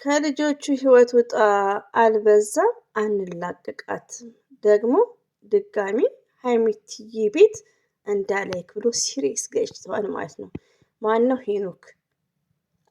ከልጆቹ ህይወት ውጣ አልበዛም አንላቀቃትም ደግሞ ድጋሚ ሀይሚትዬ ቤት እንዳላይክ ብሎ ሲሪየስ ገጭተዋል ማለት ነው። ማነው? ሄኖክ።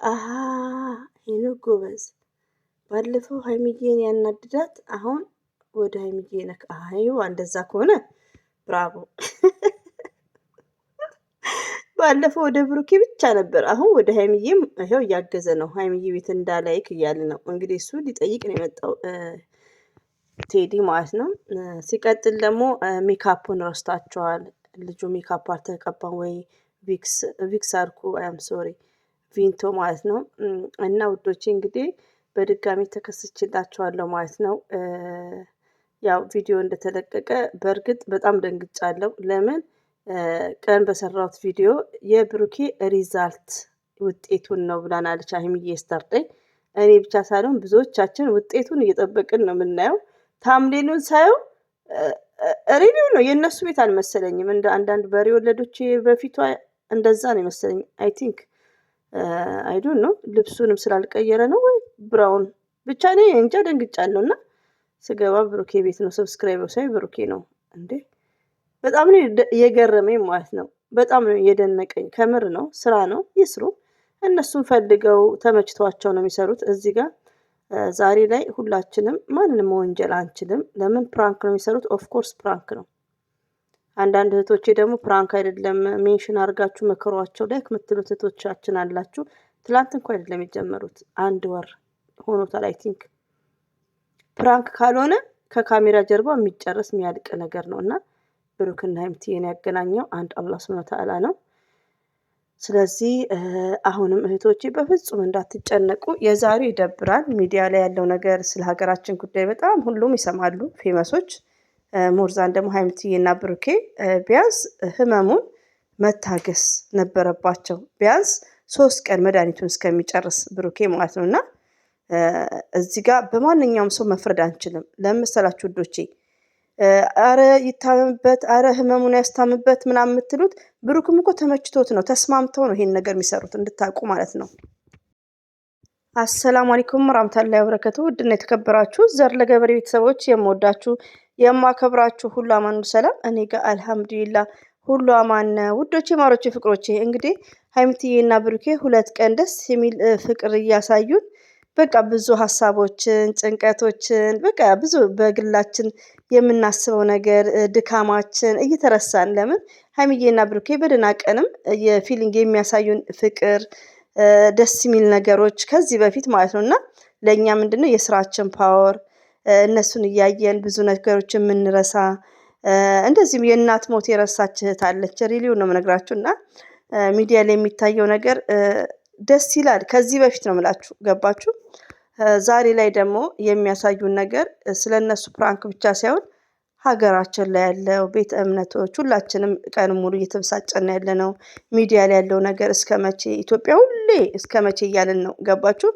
አሀ ሄኖክ ጎበዝ። ባለፈው ሀይሚዬን ያናድዳት አሁን ወደ ሀይሚዬ ነክ። አይዋ እንደዛ ከሆነ ብራቮ። ባለፈው ወደ ብሩኬ ብቻ ነበር፣ አሁን ወደ ሀይሚዬም ይሄው እያገዘ ነው። ሀይሚዬ ቤት እንዳላይክ እያለ ነው እንግዲህ። እሱ ሊጠይቅ ነው የመጣው ቴዲ ማለት ነው። ሲቀጥል ደግሞ ሜካፑን ረስታቸዋል። ልጁ ሜካፕ አልተቀባም ወይ ቪክስ አልኩ፣ አም ሶሪ ቪንቶ ማለት ነው። እና ውዶቼ እንግዲህ በድጋሚ ተከስችላቸዋለሁ ማለት ነው። ያው ቪዲዮ እንደተለቀቀ በእርግጥ በጣም ደንግጫለሁ። ለምን ቀን በሰራሁት ቪዲዮ የብሩኬ ሪዛልት ውጤቱን ነው ብላናለች ሀይሚዬ ስታርደኝ። እኔ ብቻ ሳልሆን ብዙዎቻችን ውጤቱን እየጠበቅን ነው የምናየው። ታምሌኑን ሳየው ሪሊው ነው የእነሱ ቤት አልመሰለኝም። እንደ አንዳንድ በሬ ወለዶች በፊቷ እንደዛ ነው የመሰለኝ። አይ ቲንክ አይዶን ነው ልብሱንም ስላልቀየረ ነው ወይ ብራውን ብቻ ነው እንጃ። ደንግጫለሁ እና ስገባ ብሩኬ ቤት ነው። ሰብስክራይበር ሳይ ብሩኬ ነው እንዴ! በጣም ነው የገረመኝ ማለት ነው። በጣም ነው የደነቀኝ። ከምር ነው። ስራ ነው ይስሩ። እነሱን ፈልገው ተመችቷቸው ነው የሚሰሩት። እዚህ ጋር ዛሬ ላይ ሁላችንም ማንንም መወንጀል አንችልም። ለምን ፕራንክ ነው የሚሰሩት? ኦፍ ኮርስ ፕራንክ ነው። አንዳንድ እህቶቼ ደግሞ ፕራንክ አይደለም ሜንሽን አድርጋችሁ መከሯቸው ላይ የምትሉት እህቶቻችን አላችሁ። ትላንት እንኳ አይደለም የጀመሩት፣ 1 ወር ሆኖታል። አይ ቲንክ ፕራንክ ካልሆነ ከካሜራ ጀርባ የሚጨረስ የሚያልቅ ነገር ነው እና ብሩክና ሀይሚዬን ያገናኘው አንድ አላህ ሱብሃነሁ ወተዓላ ነው። ስለዚህ አሁንም እህቶቼ በፍጹም እንዳትጨነቁ። የዛሬው ይደብራል። ሚዲያ ላይ ያለው ነገር ስለ ሀገራችን ጉዳይ በጣም ሁሉም ይሰማሉ፣ ፌመሶች ሞርዛን ደግሞ ሀይሚዬና ብሩኬ ቢያንስ ህመሙን መታገስ ነበረባቸው። ቢያንስ 3 ቀን መድኃኒቱን እስከሚጨርስ ብሩኬ ማለት ነው። እና እዚህ ጋር በማንኛውም ሰው መፍረድ አንችልም። ለምሳላችሁ ውዶቼ አረ ይታመምበት፣ አረ ህመሙን ያስታምበት ምናምን የምትሉት ብሩክም እኮ ተመችቶት ነው፣ ተስማምተው ነው ይሄን ነገር የሚሰሩት እንድታውቁ ማለት ነው። አሰላሙ አለይኩም ወራህመቱላሂ ወበረካቱ። ውድና የተከበራችሁ ዘር ለገበሬ ቤተሰቦች የምወዳችሁ የማከብራችሁ ሁሉ አማኑ ሰላም፣ እኔ ጋር አልሐምዱሊላህ ሁሉ አማን ውዶቼ፣ ማሮቼ፣ ፍቅሮቼ። እንግዲህ ሀይሚዬና ብሩኬ 2 ቀን ደስ የሚል ፍቅር እያሳዩን በቃ ብዙ ሀሳቦችን፣ ጭንቀቶችን በቃ ብዙ በግላችን የምናስበው ነገር ድካማችን እየተረሳን ለምን ሀይሚዬና ብሩኬ በደህና ቀንም የፊሊንግ የሚያሳዩን ፍቅር ደስ የሚል ነገሮች ከዚህ በፊት ማለት ነው። እና ለእኛ ምንድነው የስራችን ፓወር እነሱን እያየን ብዙ ነገሮች የምንረሳ እንደዚህም የእናት ሞት የረሳች እህት አለች። ሪሊው ነው የምነግራችሁ። እና ሚዲያ ላይ የሚታየው ነገር ደስ ይላል። ከዚህ በፊት ነው የምላችሁ፣ ገባችሁ? ዛሬ ላይ ደግሞ የሚያሳዩን ነገር ስለነሱ ፕራንክ ብቻ ሳይሆን ሀገራችን ላይ ያለው ቤተ እምነቶች ሁላችንም ቀን ሙሉ እየተበሳጨን ያለነው ሚዲያ ላይ ያለው ነገር እስከ መቼ ኢትዮጵያ ሁሌ እስከ መቼ እያልን ነው፣ ገባችሁ?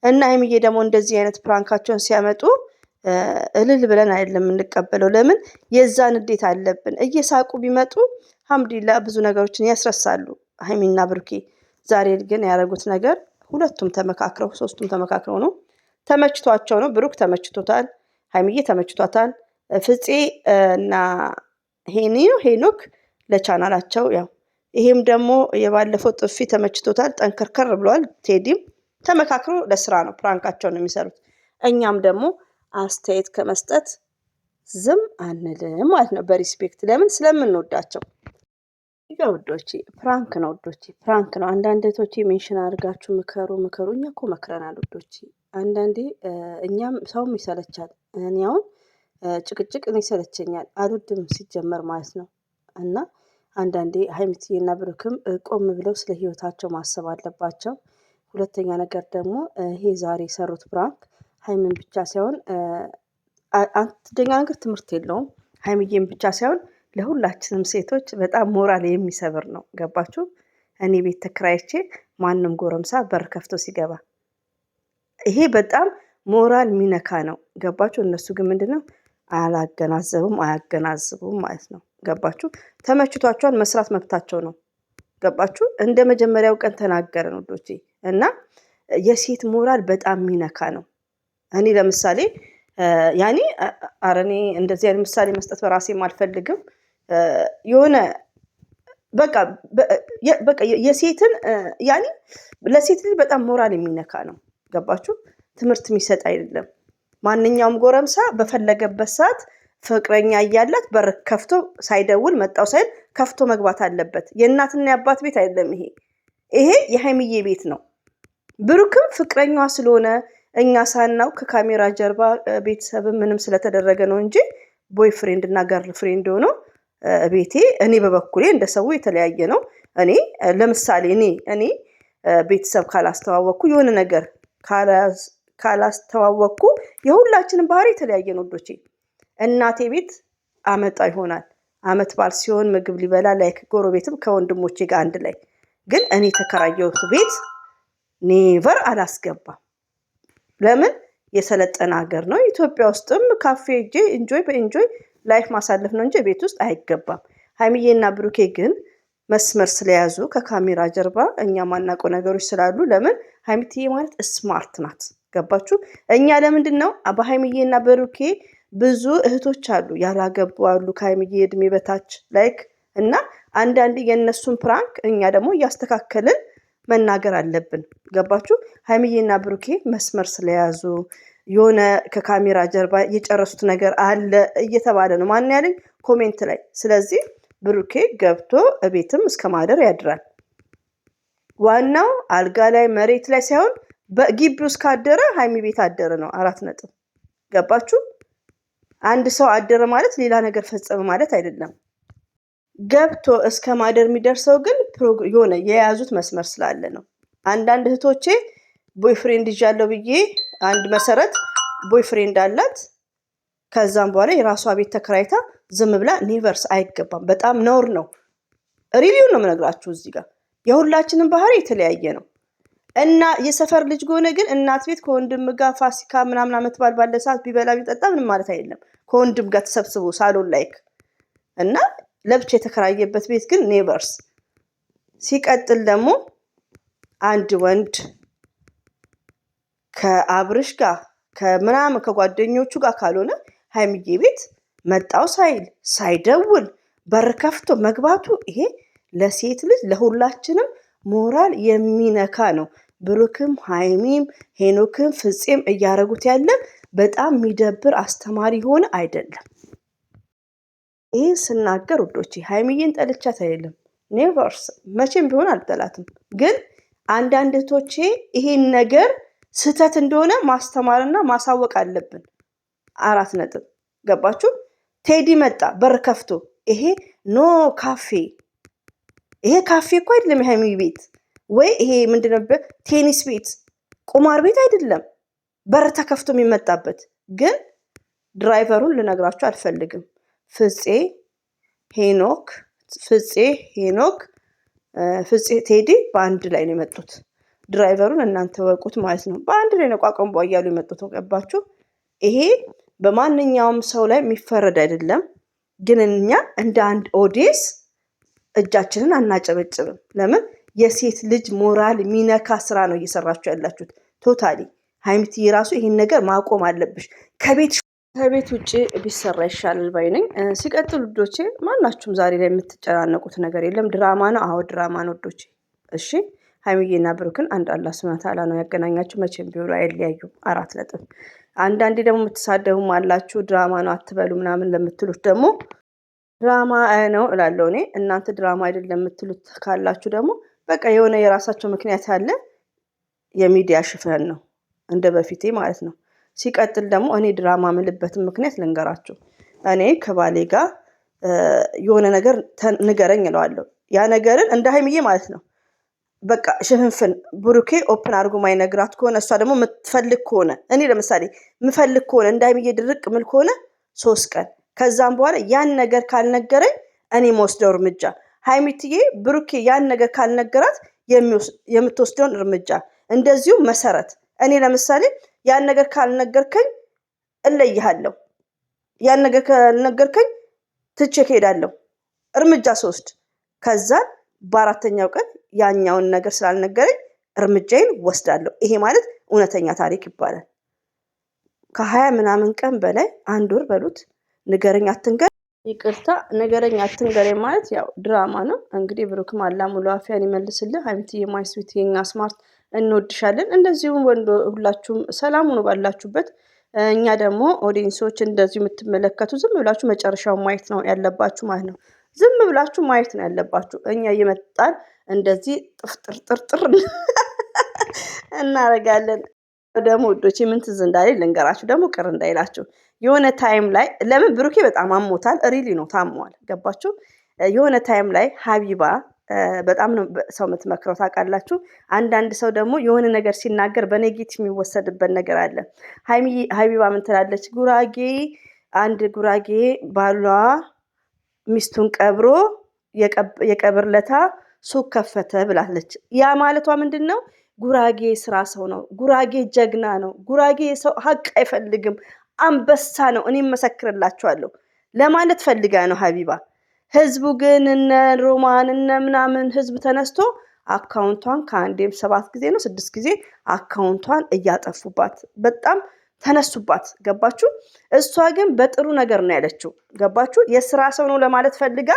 እና ሀይሚዬ ደግሞ እንደዚህ አይነት ፕራንካቸውን ሲያመጡ እልል ብለን አይደለም የምንቀበለው። ለምን የዛን እንዴት አለብን። እየሳቁ ቢመጡ አልሐምዱሊላህ ብዙ ነገሮችን ያስረሳሉ ሀይሚና ብሩኬ። ዛሬ ግን ያደረጉት ነገር ሁለቱም ተመካክረው ሶስቱም ተመካክረው ነው፣ ተመችቷቸው ነው። ብሩክ ተመችቶታል፣ ሀይሚዬ ተመችቷታል። ፍፄ እና ሄኖክ ለቻናላቸው ያው ይሄም ደግሞ የባለፈው ጥፊ ተመችቶታል፣ ጠንከርከር ብለዋል። ቴዲም ተመካክሮ ለስራ ነው ፕራንካቸውን የሚሰሩት። እኛም ደግሞ አስተያየት ከመስጠት ዝም አንልም ማለት ነው፣ በሪስፔክት ለምን ስለምንወዳቸው። ይጋ ውዶቼ ፕራንክ ነው፣ ውዶቼ ፕራንክ ነው። አንዳንድ እህቶቼ ሜንሽን አድርጋችሁ ምከሩ። እኛ እኮ መክረናል ውዶቼ። አንዳንዴ እኛም ሰውም ይሰለቻል። እኔ አሁን ጭቅጭቅ እኔ ይሰለቸኛል፣ አልወድም ሲጀመር ማለት ነው። እና አንዳንዴ ሀይሚዬና ብሩክም ቆም ብለው ስለ ህይወታቸው ማሰብ አለባቸው። ሁለተኛ ነገር ደግሞ ይሄ ዛሬ የሰሩት ፕራንክ ሀይሚን ብቻ ሳይሆን አንደኛ ነገር ትምህርት የለውም። ሀይሚዬን ብቻ ሳይሆን ለሁላችንም ሴቶች በጣም ሞራል የሚሰብር ነው፣ ገባችሁ? እኔ ቤት ተከራይቼ ማንም ጎረምሳ በር ከፍቶ ሲገባ ይሄ በጣም ሞራል ሚነካ ነው፣ ገባችሁ? እነሱ ግን ምንድነው አያገናዝቡም ማለት ነው፣ ገባችሁ? ተመችቷቸዋል፣ መስራት መብታቸው ነው፣ ገባችሁ? እንደ መጀመሪያው ቀን ተናገረን ውዶቼ። እና የሴት ሞራል በጣም የሚነካ ነው። እኔ ለምሳሌ ያኔ እኔ እንደዚህ አይነት ምሳሌ መስጠት በራሴም አልፈልግም። የሆነ በቃ የሴትን ያኔ ለሴት ልጅ በጣም ሞራል የሚነካ ነው። ገባችሁ? ትምህርት የሚሰጥ አይደለም። ማንኛውም ጎረምሳ በፈለገበት ሰዓት ፍቅረኛ እያላት በር ከፍቶ ሳይደውል መጣው ሳይል ከፍቶ መግባት አለበት። የእናትና የአባት ቤት አይደለም ይሄ የሀይሚዬ ቤት ነው። ብሩክም ፍቅረኛዋ ስለሆነ እኛ ሳናው ከካሜራ ጀርባ ቤተሰብ ምንም ስለተደረገ ነው እንጂ ቦይ ፍሬንድ እና ገርል ፍሬንድ ሆኖ ቤቴ እኔ በበኩሌ እንደ ሰው የተለያየ ነው። እኔ ለምሳሌ እኔ ቤተሰብ ካላስተዋወቅኩ የሆነ ነገር ካላስተዋወቅኩ የሁላችንም ባህሪ የተለያየ ነው ወዶቼ። እናቴ ቤት አመጣ ይሆናል አመት በዓል ሲሆን ምግብ ሊበላ ላይክ ጎረቤትም ከወንድሞቼ ጋር አንድ ላይ። ግን እኔ ተከራየሁት ቤት ኔቨር አላስገባም። ለምን? የሰለጠነ ሀገር ነው። ኢትዮጵያ ውስጥም ካፌ ሄጄ በኢንጆይ ላይፍ ማሳለፍ ነው እንጂ ቤት ውስጥ አይገባም። ሀይሚዬና ብሩኬ ግን መስመር ስለያዙ ከካሜራ ጀርባ እኛ ማናውቀው ነገሮች ስላሉ ለምን ሀይሚትዬ ማለት ስማርት ናት። ገባችሁ? እኛ ለምንድን ነው በሀይሚዬና ብሩኬ ብዙ እህቶች አሉ ያላገቡ አሉ ከሀይሚዬ እድሜ በታች ላይክ እና አንዳንድ የእነሱን ፕራንክ እኛ ደግሞ እያስተካከልን መናገር አለብን። ገባችሁ? ሀይሚዬና ብሩኬ መስመር ስለያዙ የሆነ ከካሜራ ጀርባ የጨረሱት ነገር አለ እየተባለ ነው። ማን ያለኝ ኮሜንት ላይ። ስለዚህ ብሩኬ ገብቶ እቤትም እስከ ማደር ያድራል። ዋናው አልጋ ላይ መሬት ላይ ሳይሆን በግቢ ውስጥ ካደረ ሀይሚ ቤት አደረ ነው። 4 ነጥብ። ገባችሁ? አንድ ሰው አደረ ማለት ሌላ ነገር ፈጸመ ማለት አይደለም። ገብቶ እስከ ማደር የሚደርሰው ግን የሆነ የያዙት መስመር ስላለ ነው። አንዳንድ እህቶቼ ቦይፍሬንድ ይዣለሁ ብዬ አንድ መሰረት ቦይፍሬንድ አላት። ከዛም በኋላ የራሷ ቤት ተከራይታ ዝም ብላ ኔቨርስ አይገባም። በጣም ነውር ነው። ሪቪው ነው የምነግራችሁ እዚህ ጋር። የሁላችንም ባህሪ የተለያየ ነው እና የሰፈር ልጅ ከሆነ ግን እናት ቤት ከወንድም ጋር ፋሲካ ምናምን አመት በዓል ባለ ሰዓት ቢበላ ቢጠጣ ምንም ማለት አይደለም። ከወንድም ጋር ተሰብስቦ ሳሎን ላይክ እና ለብቻ የተከራየበት ቤት ግን ኔቨርስ። ሲቀጥል ደግሞ አንድ ወንድ ከአብርሽ ጋር ከምናምን ከጓደኞቹ ጋር ካልሆነ ሀይሚዬ ቤት መጣው ሳይል ሳይደውል በር ከፍቶ መግባቱ ይሄ ለሴት ልጅ ለሁላችንም ሞራል የሚነካ ነው። ብሩክም ሀይሚም ሄኖክም ፍፄም እያረጉት ያለ በጣም የሚደብር አስተማሪ ሆነ አይደለም። ይህ ስናገር ውዶቼ ሀይሚዬን ጠልቻት አይደለም። ኔቨርስ መቼም ቢሆን አልጠላትም። ግን አንዳንድ እህቶቼ ይሄን ነገር ስህተት እንደሆነ ማስተማርና ማሳወቅ አለብን። 4 ነጥብ። ገባችሁ? ቴዲ መጣ በር ከፍቶ ይሄ ኖ ካፌ፣ ይሄ ካፌ እኮ አይደለም የሀይሚ ቤት ወይ ይሄ ምንድን ነበር ቴኒስ ቤት ቁማር ቤት አይደለም በር ተከፍቶ የሚመጣበት። ግን ድራይቨሩን ልነግራችሁ አልፈልግም። ፍፄ ሄኖክ ፍፄ ቴዲ በአንድ ላይ ነው የመጡት። ድራይቨሩን እናንተ ወቁት ማለት ነው። በአንድ ላይ ነው ቋቋም እያሉ የመጡት። ገባችሁ? ይሄ በማንኛውም ሰው ላይ የሚፈረድ አይደለም። ግን እኛ እንደ አንድ ኦዲየንስ እጃችንን አናጨበጭብም። ለምን? የሴት ልጅ ሞራል የሚነካ ስራ ነው እየሰራችሁ ያላችሁት። ቶታሊ ሀይሚትዬ ራሱ ይሄን ነገር ማቆም አለብሽ። ከቤት ውጭ ቢሰራ ይሻላል ባይ ነኝ። ሲቀጥል ውዶቼ ማናችሁም ዛሬ ላይ የምትጨናነቁት ነገር የለም። ድራማ ነው። አዎ ድራማ ነው ውዶቼ። እሺ ሀይሚዬና ብሩክን አንድ አላህ ሱብሃነሁ ወተዓላ ነው ያገናኛችሁ። መቼም ቢሆኑ አይለያዩም። 4 ነጥብ። አንዳንዴ ደግሞ የምትሳደቡም አላችሁ። ድራማ ነው አትበሉ ምናምን ለምትሉት ደግሞ ድራማ ነው እላለሁ እኔ። እናንተ ድራማ አይደለም የምትሉት ካላችሁ ደግሞ በቃ የሆነ የራሳቸው ምክንያት አለ። የሚዲያ ሽፈን ነው እንደ በፊቴ ማለት ነው። ሲቀጥል ደግሞ እኔ ድራማ ምልበትን ምክንያት ልንገራችሁ። እኔ ከባሌ ጋር የሆነ ነገር ንገረኝ እለዋለሁ። ያ ነገርን እንደ ሀይሚዬ ማለት ነው በቃ ሽፍንፍን ብሩኬ ኦፕን አድርጎ ማይነግራት ከሆነ እሷ ደግሞ የምትፈልግ ከሆነ እኔ ለምሳሌ የምፈልግ ከሆነ እንደ ሀይሚዬ ድርቅ ምል ከሆነ 3 ቀን ከዛም በኋላ ያን ነገር ካልነገረኝ እኔ የምወስደው እርምጃ፣ ሀይሚትዬ ብሩኬ ያን ነገር ካልነገራት የምትወስደውን እርምጃ እንደዚሁ መሰረት። እኔ ለምሳሌ ያን ነገር ካልነገርከኝ እለይሃለሁ፣ ያን ነገር ካልነገርከኝ ትቼ እሄዳለሁ እርምጃ 3። ከዛ በ4ኛው ቀን ያኛውን ነገር ስላልነገረኝ እርምጃዬን ወስዳለሁ። ይሄ ማለት እውነተኛ ታሪክ ይባላል። ከ20 ምናምን ቀን በላይ 1 ወር በሉት ንገረኝ አትንገር፣ ይቅርታ ንገረኝ አትንገረኝ ማለት ያው ድራማ ነው እንግዲህ። ብሩክም አላ ሙሉ አፍያን ይመልስልህ። ሀይሚትዬ ማይ ስዊት የኛ ስማርት እንወድሻለን። እንደዚሁም ወንዶ ሁላችሁም ሰላም ሁኑ ባላችሁበት። እኛ ደግሞ ኦዲየንሶች እንደዚሁ የምትመለከቱ ዝም ብላችሁ መጨረሻውን ማየት ነው ያለባችሁ ማለት ነው። ዝም ብላችሁ ማየት ነው ያለባችሁ። እኛ እየመጣን እንደዚህ ጥፍጥርጥርጥር እናደርጋለን። ደግሞ ውዶቼ ምን ትዝ እንዳለኝ ልንገራችሁ፣ ደግሞ ቅር እንዳይላችሁ። የሆነ ታይም ላይ ለምን ብሩኬ በጣም አሞታል፣ ሪሊ ነው ታሟል። ገባችሁ? የሆነ ታይም ላይ ሀቢባ በጣም ነው ሰው የምትመክረው ታውቃላችሁ። አንዳንድ ሰው ደግሞ የሆነ ነገር ሲናገር በኔጌቲቭ የሚወሰድበት ነገር አለ። ሀቢባ ምን ትላለች? አንድ ጉራጌ ባሏ ሚስቱን ቀብሮ የቀብር ለታ ሱቅ ከፈተ ብላለች። ያ ማለቷ ምንድን ነው? ጉራጌ ስራ ሰው ነው። ጉራጌ ጀግና ነው። ጉራጌ የሰው ሀቅ አይፈልግም፣ አንበሳ ነው። እኔም መሰክርላችኋለሁ ለማለት ፈልጋ ነው ሀቢባ። ህዝቡ ግን እነ ሮማን እነ ምናምን ህዝብ ተነስቶ አካውንቷን ከአንዴም 7 ጊዜ ነው 6 ጊዜ አካውንቷን እያጠፉባት በጣም ተነሱባት። ገባችሁ? እሷ ግን በጥሩ ነገር ነው ያለችው። ገባችሁ? የስራ ሰው ነው ለማለት ፈልጋ።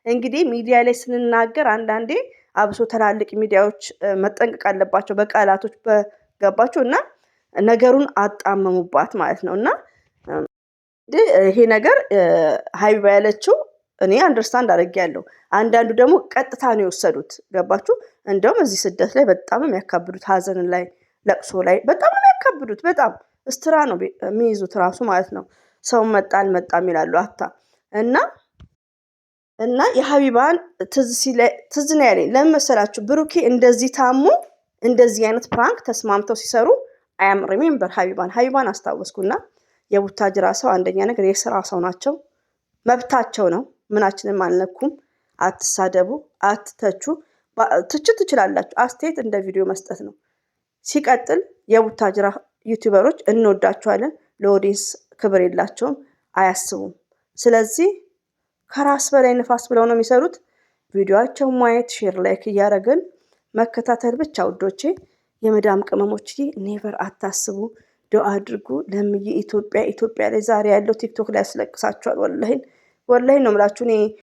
እንግዲህ ሚዲያ ላይ ስንናገር አንዳንዴ አብሶ ትላልቅ ሚዲያዎች መጠንቀቅ አለባቸው በቃላቶች። ገባችሁ? እና ነገሩን አጣመሙባት ማለት ነው። እና ይሄ ነገር ሀቢባ ያለችው እኔ አንደርስታንድ አድርጌያለሁ። አንዳንዱ ደግሞ ቀጥታ ነው የወሰዱት። ገባችሁ? እንደውም እዚህ ስደት ላይ በጣም ነው የሚያካብዱት፣ ሀዘን ላይ ለቅሶ ላይ በጣም ነው የሚያካብዱት። በጣም እስትራ ነው የሚይዙት ራሱ ማለት ነው። ሰው መጣ አልመጣም ይላሉ አታ እና የሀቢባን ትዝ ነው ያለኝ። ለምን መሰላችሁ? ብሩኬ እንደዚህ ታሙ እንደዚህ አይነት ፕራንክ ተስማምተው ሲሰሩ አያም ሪሜምበር ሀቢባን አስታወስኩና የቡታጅራ ሰው አንደኛ ነገር የስራ ሰው ናቸው፣ መብታቸው ነው። ምናችንም አልነኩም። አትሳደቡ፣ አትተቹ። ትችት ትችላላችሁ፣ አስተያየት እንደ ቪዲዮ መስጠት ነው። ሲቀጥል የቡታጅራ ዩቲዩበሮች እንወዳቸዋለን፣ ለኦዲየንስ ክብር የላቸውም፣ አያስቡም። ስለዚህ ከራስ በላይ ንፋስ ብለው ነው የሚሰሩት። ቪዲዮአቸው ማየት፣ ሼር፣ ላይክ እያደረግን መከታተል ብቻ ውዶቼ። የመዳም ቅመሞች ኔቨር አታስቡ፣ ዱአ አድርጉ። ለምዬ ኢትዮጵያ ላይ ዛሬ ያለው ቲክቶክ ላይ ያስለቅሳቸዋል። ወላሂ ነው የምላችሁ እኔ